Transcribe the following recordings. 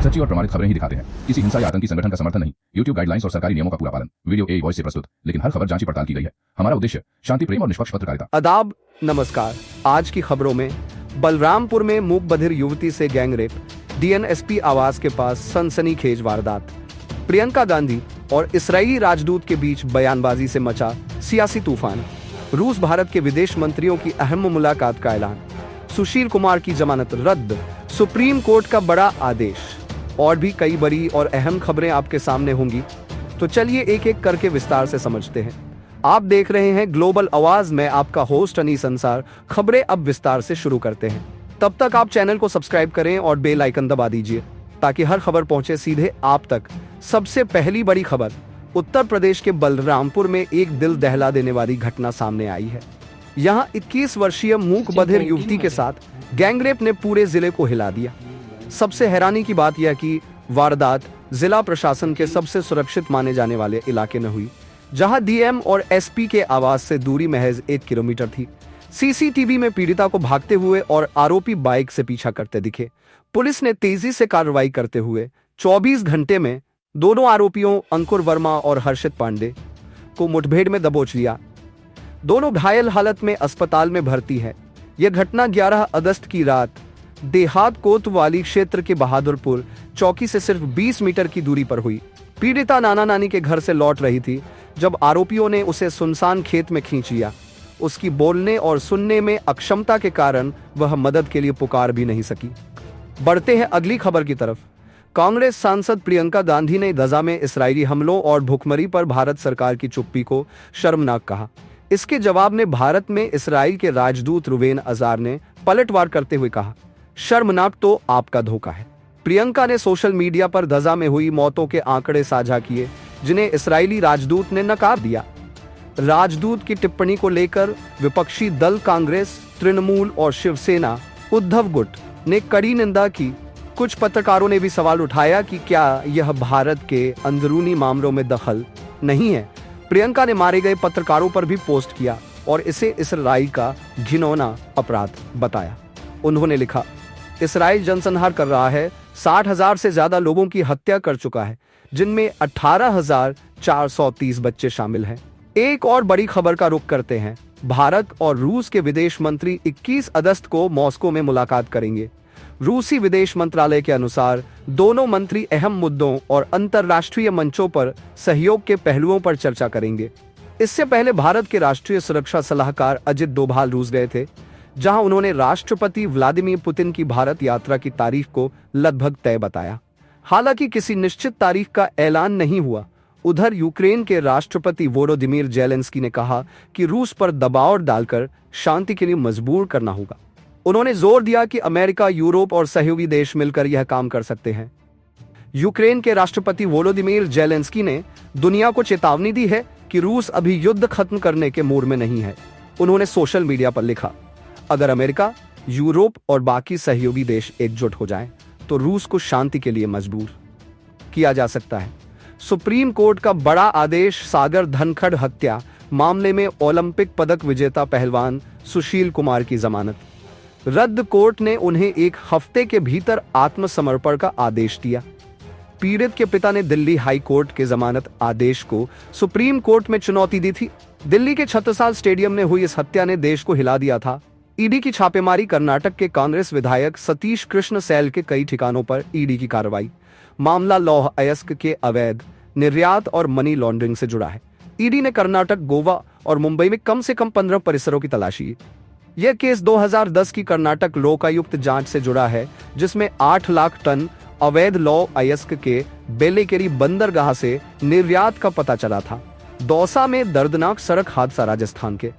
सच्ची और प्रमाणित खबरें ही दिखाते हैं, किसी हिंसा या आतंकी संगठन का समर्थन नहीं। YouTube गाइडलाइंस और सरकारी नियमों का पूरा पालन। वीडियो ए वॉइस से प्रस्तुत, लेकिन हर खबर जांची पड़ताल की गई है। हमारा उद्देश्य शांति, प्रेम और निष्पक्ष पत्रकारिता। आदाब, नमस्कार। आज की खबरों में बलरामपुर में मूक बधिर युवती से गैंगरेप, DNSP आवास के पास सनसनीखेज वारदात, प्रियंका गांधी और इस्राईली राजदूत के बीच बयानबाजी से मचा सियासी तूफान, रूस भारत के विदेश मंत्रियों की अहम मुलाकात का ऐलान, सुशील कुमार की जमानत रद्द, सुप्रीम कोर्ट का बड़ा आदेश और भी कई बड़ी और अहम खबरें आपके सामने होंगी। तो चलिए एक एक करके विस्तार से समझते हैं। आप देख रहे हैं ग्लोबल आवाज में आपका होस्ट अनीस अंसार। खबरें अब विस्तार से शुरू करते हैं। तब तक आप चैनल को सब्सक्राइब करें और बेल आइकन दबा दीजिए ताकि हर खबर पहुंचे सीधे आप तक। सबसे पहली बड़ी खबर, उत्तर प्रदेश के बलरामपुर में एक दिल दहला देने वाली घटना सामने आई है। यहां 21 वर्षीय मूक बधिर युवती के साथ गैंगरेप ने पूरे जिले को हिला दिया। सबसे हैरानी की बात यह कि वारदात जिला प्रशासन के सबसे सुरक्षित माने जाने वाले इलाके में हुई, जहां DM और SP के आवास से दूरी महज 1 किलोमीटर थी। CCTV में पीड़िता को भागते हुए और आरोपी बाइक से पीछा करते दिखे। पुलिस ने तेजी से कार्रवाई करते हुए 24 घंटे में दोनों आरोपियों अंकुर वर्मा और हर्षित पांडे को मुठभेड़ में दबोच लिया। दोनों घायल हालत में अस्पताल में भर्ती है। यह घटना 11 अगस्त की रात देहात कोतवाली क्षेत्र के बहादुरपुर चौकी से सिर्फ 20 मीटर की दूरी पर हुई। पीड़िता नाना नानी के घर से लौट रही थी जब आरोपियों ने उसे सुनसान खेत में खींच लिया। उसकी बोलने और सुनने में अक्षमता के कारण वह मदद के लिए पुकार भी नहीं सकी। बढ़ते हैं अगली खबर की तरफ। कांग्रेस सांसद प्रियंका गांधी ने गजा में इस्राईली हमलों और भुखमरी पर भारत सरकार की चुप्पी को शर्मनाक कहा। इसके जवाब में भारत में इस्राइल के राजदूत रुवेन अजार ने पलटवार करते हुए कहा, शर्मनाक तो आपका धोखा है। प्रियंका ने सोशल मीडिया पर गजा में हुई मौतों के आंकड़े साझा किए, जिन्हें इस्राइली राजदूत ने नकार दिया। राजदूत की टिप्पणी को लेकर विपक्षी दल कांग्रेस, तृणमूल और शिवसेना उद्धव गुट ने कड़ी निंदा की। कुछ पत्रकारों ने भी सवाल उठाया कि क्या यह भारत के अंदरूनी मामलों में दखल नहीं है। प्रियंका ने मारे गए पत्रकारों पर भी पोस्ट किया और इसे इस्राइल का घिनौना अपराध बताया। उन्होंने लिखा, इस्राइल जनसंहार कर रहा है, 60,000 से ज्यादा लोगों की हत्या कर चुका है, जिनमें 18,430 बच्चे शामिल हैं। एक और बड़ी खबर का रुख करते हैं। भारत और रूस के विदेश मंत्री 21 अगस्त को मॉस्को में मुलाकात करेंगे। रूसी विदेश मंत्रालय के अनुसार दोनों मंत्री अहम मुद्दों और अंतर्राष्ट्रीय मंचों पर सहयोग के पहलुओं पर चर्चा करेंगे। इससे पहले भारत के राष्ट्रीय सुरक्षा सलाहकार अजित डोभाल रूस गए थे, जहां उन्होंने राष्ट्रपति व्लादिमीर पुतिन की भारत यात्रा की तारीख को लगभग तय बताया। हालांकि किसी निश्चित तारीख का ऐलान नहीं हुआ। उधर यूक्रेन के राष्ट्रपति वोलोदिमीर जेलेंस्की ने कहा कि रूस पर दबाव डालकर शांति के लिए मजबूर करना होगा। उन्होंने जोर दिया कि अमेरिका, यूरोप और सहयोगी देश मिलकर यह काम कर सकते हैं। यूक्रेन के राष्ट्रपति वोलोदिमीर जेलेंस्की ने दुनिया को चेतावनी दी है कि रूस अभी युद्ध खत्म करने के मूड में नहीं है। उन्होंने सोशल मीडिया पर लिखा, अगर अमेरिका, यूरोप और बाकी सहयोगी देश एकजुट हो जाएं, तो रूस को शांति के लिए मजबूर किया जा सकता है। सुप्रीम कोर्ट का बड़ा आदेश। सागर धनखड़ हत्या मामले में ओलंपिक पदक विजेता पहलवान सुशील कुमार की जमानत रद्द। कोर्ट ने उन्हें 1 हफ्ते के भीतर आत्मसमर्पण का आदेश दिया। पीड़ित के पिता ने दिल्ली हाई कोर्ट के जमानत आदेश को सुप्रीम कोर्ट में चुनौती दी थी। दिल्ली के छत्रसाल स्टेडियम में हुई इस हत्या ने देश को हिला दिया था। ईडी की छापेमारी। कर्नाटक के कांग्रेस विधायक सतीश कृष्ण सैल के कई ठिकानों पर ईडी की कार्रवाई। मामला लौह अयस्क के अवैध निर्यात और मनी लॉन्ड्रिंग से जुड़ा है। ईडी ने कर्नाटक, गोवा और मुंबई में कम से कम 15 परिसरों की तलाशी। यह केस 2010 की कर्नाटक लोकायुक्त जांच से जुड़ा है, जिसमें 8 लाख टन अवैध लौह अयस्क के बेलेकेरी बंदरगाह से निर्यात का पता चला था। दौसा में दर्दनाक सड़क हादसा। राजस्थान के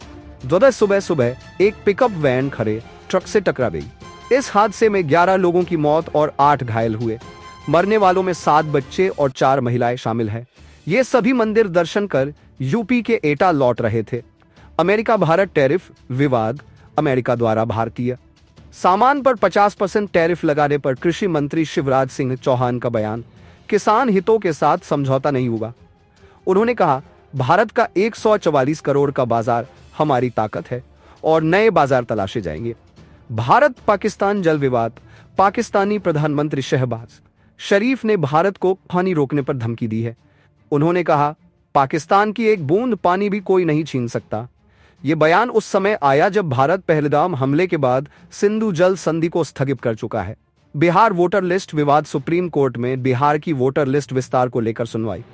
दोपहर सुबह एक पिकअप वैन खड़े ट्रक से टकरा गई। इस हादसे में 11 लोगों की मौत और 8 घायल हुए। मरने वालों में 7 बच्चे और 4 महिलाएं शामिल हैं। ये सभी मंदिर दर्शन कर यूपी के एटा लौट रहे थे। अमेरिका भारत टैरिफ विवाद। अमेरिका द्वारा भारतीय सामान पर 50% टैरिफ लगाने पर कृषि मंत्री शिवराज सिंह चौहान का बयान। किसान हितों के साथ समझौता नहीं हुआ। उन्होंने कहा, भारत का 144 करोड़ का बाजार हमारी ताकत है और नए बाजार तलाशे जाएंगे। भारत पाकिस्तान जल विवाद। पाकिस्तानी प्रधानमंत्री शहबाज शरीफ ने भारत को पानी रोकने पर धमकी दी है। उन्होंने कहा, पाकिस्तान की एक बूंद पानी भी कोई नहीं छीन सकता। ये बयान उस समय आया जब भारत पहलगाम हमले के बाद सिंधु जल संधि को स्थगित कर चुका है। बिहार वोटर लिस्ट विवाद, सुप्रीम कोर्ट में बिहार की वोटर लिस्ट विस्तार को लेकर सुनवाई।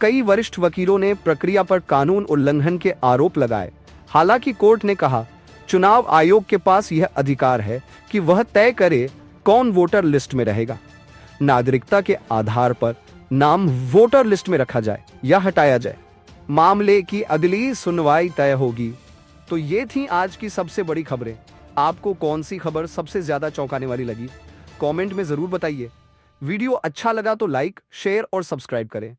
कई वरिष्ठ वकीलों ने प्रक्रिया पर कानून उल्लंघन के आरोप लगाए। हालांकि कोर्ट ने कहा, चुनाव आयोग के पास यह अधिकार है कि वह तय करे कौन वोटर लिस्ट में रहेगा। नागरिकता के आधार पर नाम वोटर लिस्ट में रखा जाए या हटाया जाए, मामले की अगली सुनवाई तय होगी। तो ये थी आज की सबसे बड़ी खबरें। आपको कौन सी खबर सबसे ज्यादा चौंकाने वाली लगी, कमेंट में जरूर बताइए। वीडियो अच्छा लगा तो लाइक, शेयर और सब्सक्राइब करें।